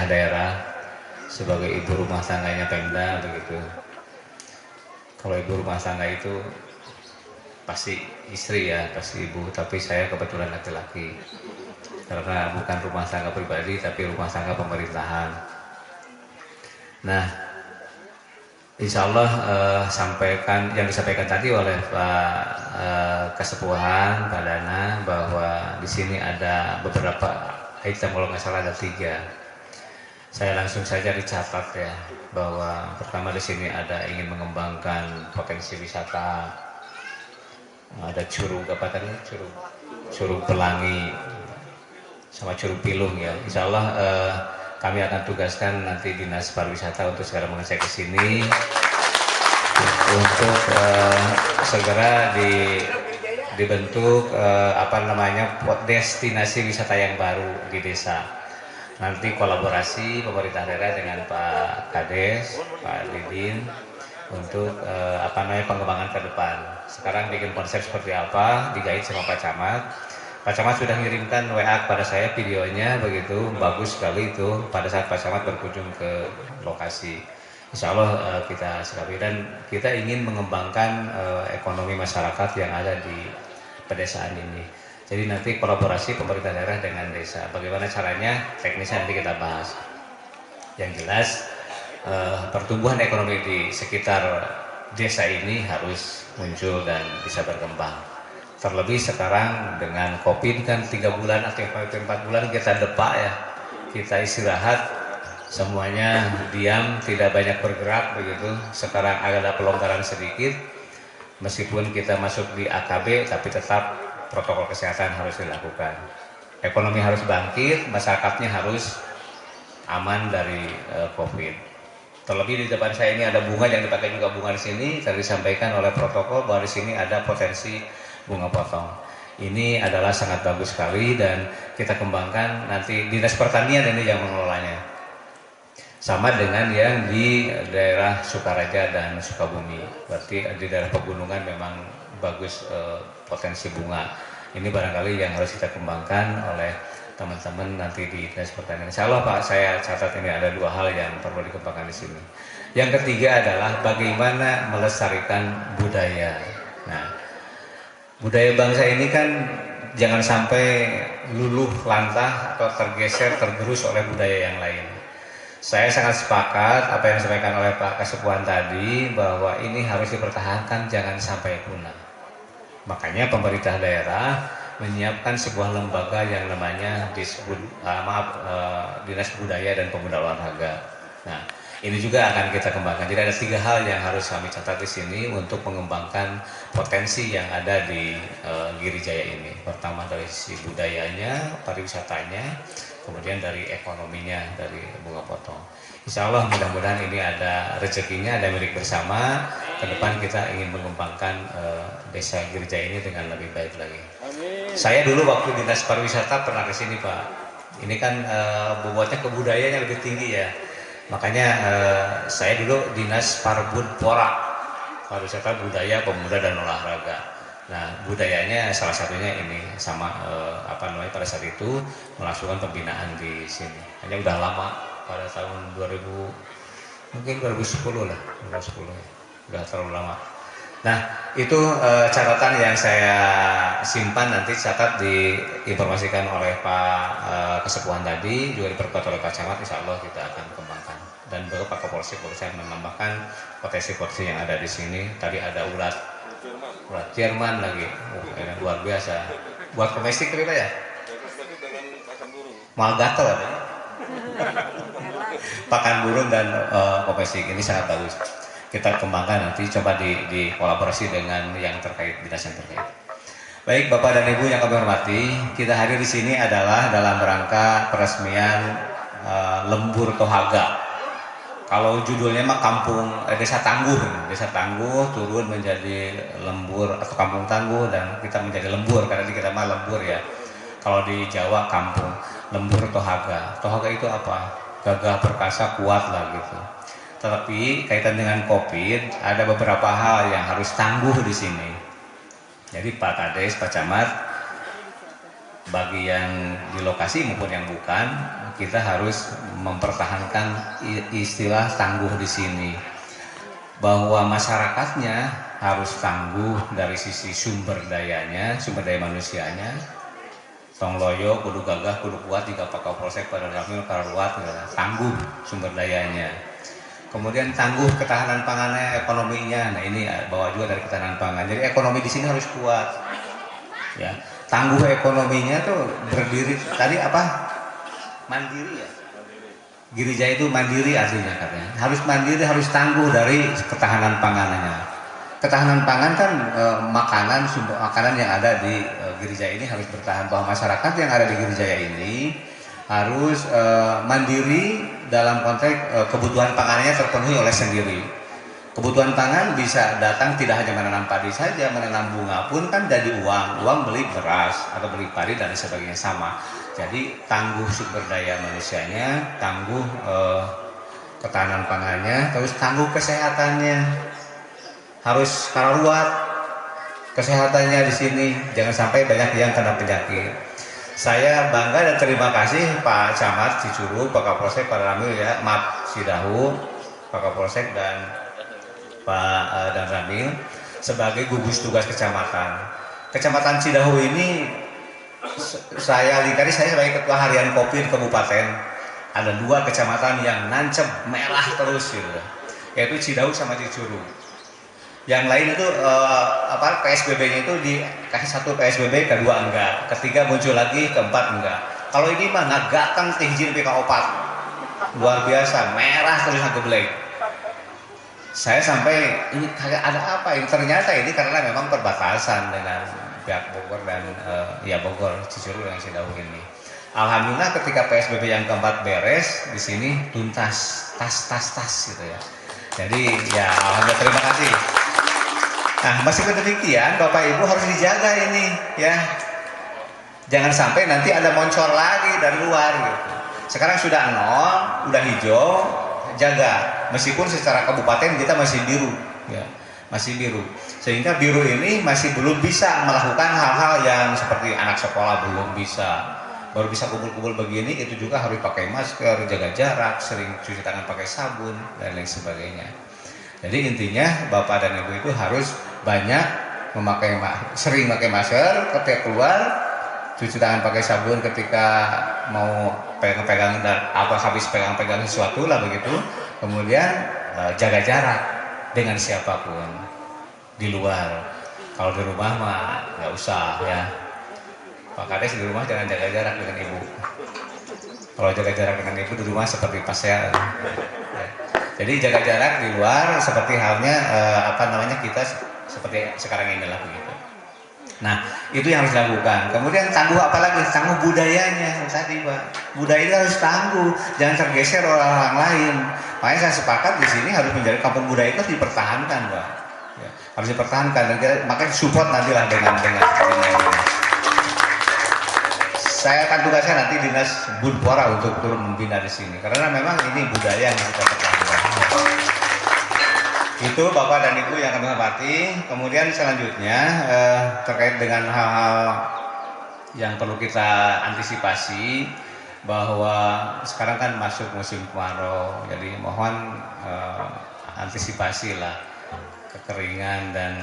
pemerintah daerah sebagai ibu rumah tangganya Pemda begitu. Kalau ibu rumah tangga itu pasti istri ya, pasti ibu, tapi saya kebetulan laki-laki karena bukan rumah tangga pribadi tapi rumah tangga pemerintahan. Nah, insya Allah yang disampaikan tadi oleh Pak Kesepuhan Pak Dana bahwa di sini ada beberapa item, kalau nggak salah ada 3. Saya langsung saja dicatat ya, bahwa pertama di sini ada ingin mengembangkan potensi wisata, ada curug apa tadi, curug Pelangi sama curug Pilung ya. Insya Allah kami akan tugaskan nanti Dinas Pariwisata untuk segera mengecek ke sini untuk segera dibentuk destinasi wisata yang baru di desa. Nanti kolaborasi pemerintah daerah dengan Pak Kades, Pak Didin untuk pengembangan ke depan. Sekarang bikin konsep seperti apa, digait sama Pak Camat. Pak Camat sudah mengirimkan WA kepada saya videonya begitu, bagus sekali itu pada saat Pak Camat berkunjung ke lokasi. Insya Allah kita sikapi dan kita ingin mengembangkan ekonomi masyarakat yang ada di pedesaan ini. Jadi nanti kolaborasi pemerintah daerah dengan desa. Bagaimana caranya? Teknisnya nanti kita bahas. Yang jelas pertumbuhan ekonomi di sekitar desa ini harus muncul dan bisa berkembang. Terlebih sekarang dengan COVID kan 3 bulan atau 4 bulan kita depak ya, kita istirahat, semuanya diam, tidak banyak bergerak begitu. Sekarang ada pelonggaran sedikit, meskipun kita masuk di AKB tapi tetap protokol kesehatan harus dilakukan. Ekonomi harus bangkit, masyarakatnya harus aman dari COVID. Terlebih di depan saya ini ada bunga yang dipakai juga bunga di sini. Tadi disampaikan oleh protokol bahwa di sini ada potensi bunga potong. Ini adalah sangat bagus sekali dan kita kembangkan nanti Dinas Pertanian ini yang mengelolanya. Sama dengan yang di daerah Sukaraja dan Sukabumi. Berarti di daerah pegunungan memang bagus potensi bunga. Ini barangkali yang harus kita kembangkan oleh teman-teman nanti di Dinas Pertanian. Insya Allah Pak, saya catat ini ada 2 hal yang perlu dikembangkan di sini. Yang ketiga adalah bagaimana melestarikan budaya. Nah, budaya bangsa ini kan jangan sampai luluh lantah atau tergeser, tergerus oleh budaya yang lain. Saya sangat sepakat apa yang disampaikan oleh Pak Kesepuhan tadi bahwa ini harus dipertahankan, jangan sampai punah. Makanya pemerintah daerah menyiapkan sebuah lembaga yang namanya Dinas Budaya dan Pemuda Olahraga. Nah, ini juga akan kita kembangkan. Jadi ada 3 hal yang harus kami catat di sini untuk mengembangkan potensi yang ada di Girijaya ini. Pertama dari sisi budayanya, pariwisatanya, kemudian dari ekonominya, dari bunga potong. Insya Allah mudah-mudahan ini ada rezekinya, ada milik bersama. Ke depan kita ingin mengembangkan desa Girijaya ini dengan lebih baik lagi. Amin. Saya dulu waktu Dinas Pariwisata pernah ke sini Pak. Ini kan bobotnya kebudayaan lebih tinggi ya. Makanya saya dulu Dinas Parbudpora, Pariwisata Budaya Pemuda dan Olahraga. Nah, budayanya salah satunya ini sama pada saat itu melakukan pembinaan di sini. Hanya udah lama pada tahun 2010 lah, 2010 ya. Udah terlalu lama. Nah, itu catatan yang saya simpan, nanti catat diinformasikan oleh Pak Kesepuhan tadi, juga diperkuat oleh Pak Camat. Insya Allah kita akan kembangkan. Dan baru Pak Kapolsek saya menambahkan potensi-potensi yang ada di sini. Tadi ada ulat Jerman lagi, luar biasa. Buat domestik terima ya? Mal gatel ada. Pakan burung dan domestik ini sangat bagus. Kita kembangkan nanti, coba di kolaborasi dengan yang terkait, dinas yang terkait. Baik Bapak dan Ibu yang kami hormati, kita hadir di sini adalah dalam rangka peresmian Lembur Tohaga. Kalau judulnya mah Desa Tangguh turun menjadi lembur atau Kampung Tangguh dan kita menjadi lembur karena di kita mah lembur ya. Kalau di Jawa kampung, Lembur Tohaga. Tohaga itu apa? Gagah perkasa kuat lah gitu. Tetapi kaitan dengan COVID ada beberapa hal yang harus tangguh di sini. Jadi Pak Kades, Pak Camat, bagi yang di lokasi maupun yang bukan, kita harus mempertahankan istilah tangguh di sini, bahwa masyarakatnya harus tangguh dari sisi sumber dayanya, sumber daya manusianya. Tong loyo, kudu gagah, kudu kuat jika Pak Kapolsek pada ramil karuat, tangguh sumber dayanya. Kemudian tangguh ketahanan pangannya, ekonominya. Nah ini bawa juga dari ketahanan pangan. Jadi ekonomi di sini harus kuat. Ya, tangguh ekonominya tuh berdiri tadi apa? Mandiri ya. Girijaya itu mandiri artinya katanya. Harus mandiri, harus tangguh dari ketahanan pangannya. Ketahanan pangan kan makanan, sumber makanan yang ada di Girijaya ini harus bertahan, bahwa masyarakat yang ada di Girijaya ini harus mandiri dalam konteks kebutuhan pangannya terpenuhi oleh sendiri. Kebutuhan pangan bisa datang tidak hanya menanam padi saja, menanam bunga pun kan jadi uang beli beras atau beli padi dan sebagainya sama. Jadi tangguh sumber daya manusianya, tangguh ketahanan pangannya, terus tangguh kesehatannya. Harus karuat kesehatannya di sini, jangan sampai banyak yang kena penyakit. Saya bangga dan terima kasih Pak Camat Cicurug, Pak Kapolsek, Pak Ramil ya, maaf Cidahu, Pak Kapolsek dan Pak dan Ramil sebagai gugus tugas kecamatan. Kecamatan Cidahu ini saya lingkari, saya sebagai ketua harian Kopi di kabupaten. Ada 2 kecamatan yang nancep merah terus gitu, yaitu Cidahu sama Cicurug. Yang lain itu PSBB-nya itu dikasih 1 PSBB, kedua enggak, ketiga muncul lagi, keempat enggak. Kalau ini mah ngagatan izin PK4 luar biasa, merah terus aku black. Saya sampai ini kayak ada apa ini? Ternyata ini karena memang perbatasan dengan pihak Bogor dan Bogor, Cicurug yang Cidahu ini. Alhamdulillah ketika PSBB yang keempat beres di sini tuntas, tas gitu ya. Jadi ya alhamdulillah, terima kasih. Nah, meskipun demikian, Bapak Ibu harus dijaga ini, ya. Jangan sampai nanti ada moncor lagi dari luar, gitu. Sekarang sudah 0, udah hijau, jaga. Meskipun secara kabupaten kita masih biru, ya, masih biru. Sehingga biru ini masih belum bisa melakukan hal-hal yang seperti anak sekolah belum bisa. Baru bisa kumpul-kumpul begini, itu juga harus pakai masker, jaga jarak, sering cuci tangan pakai sabun, dan lain sebagainya. Jadi intinya Bapak dan Ibu itu harus banyak sering pakai masker ketika keluar, cuci tangan pakai sabun ketika mau pegang-pegang dan habis pegang-pegang sesuatu lah begitu. Kemudian jaga jarak dengan siapapun di luar. Kalau di rumah mah nggak usah ya. Pak Kades di rumah jangan jaga jarak dengan ibu. Kalau jaga jarak dengan ibu di rumah seperti pas saya. Ya. Jadi jaga jarak di luar seperti halnya kita seperti sekarang inilah begitu. Nah, itu yang harus dilakukan. Kemudian tangguh apa lagi? Tangguh budayanya tadi, Pak. Budaya itu harus tangguh, jangan tergeser oleh orang lain. Makanya saya sepakat di sini harus menjadi kampung budaya itu dipertahankan, Pak. Ya, harus dipertahankan dan makanya support nantilah dengan ini. Saya akan tugaskan nanti dinas Budpora untuk turun membina di sini karena memang ini budaya yang kita pertahankan. Itu Bapak dan Ibu yang kami hormati. Kemudian selanjutnya terkait dengan hal-hal yang perlu kita antisipasi, bahwa sekarang kan masuk musim kemarau, jadi mohon antisipasilah kekeringan dan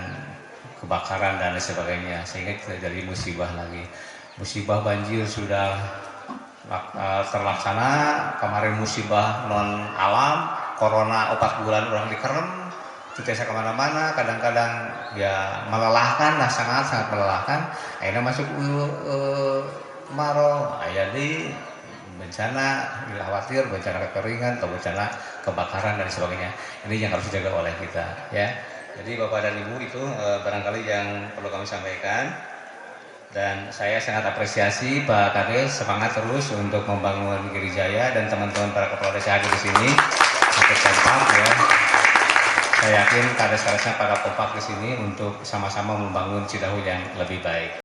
kebakaran dan lain sebagainya sehingga tidak jadi musibah lagi. Musibah banjir sudah terlaksana, kemarin musibah non alam, corona 4 bulan orang dikerem, tidak bisa kemana-mana, kadang-kadang ya melelahkan, sangat melelahkan. Akhirnya masuk kemarau, jadi bencana, khawatir bencana kekeringan atau bencana kebakaran dan sebagainya. Ini yang harus dijaga oleh kita, ya. Jadi Bapak dan Ibu itu barangkali yang perlu kami sampaikan. Dan saya sangat apresiasi Pak Kades semangat terus untuk membangun Girijaya dan teman-teman para kepala desa di sini untuk kompak ya. Saya yakin Kades-kadesnya para kompak di sini untuk sama-sama membangun Cidahu yang lebih baik.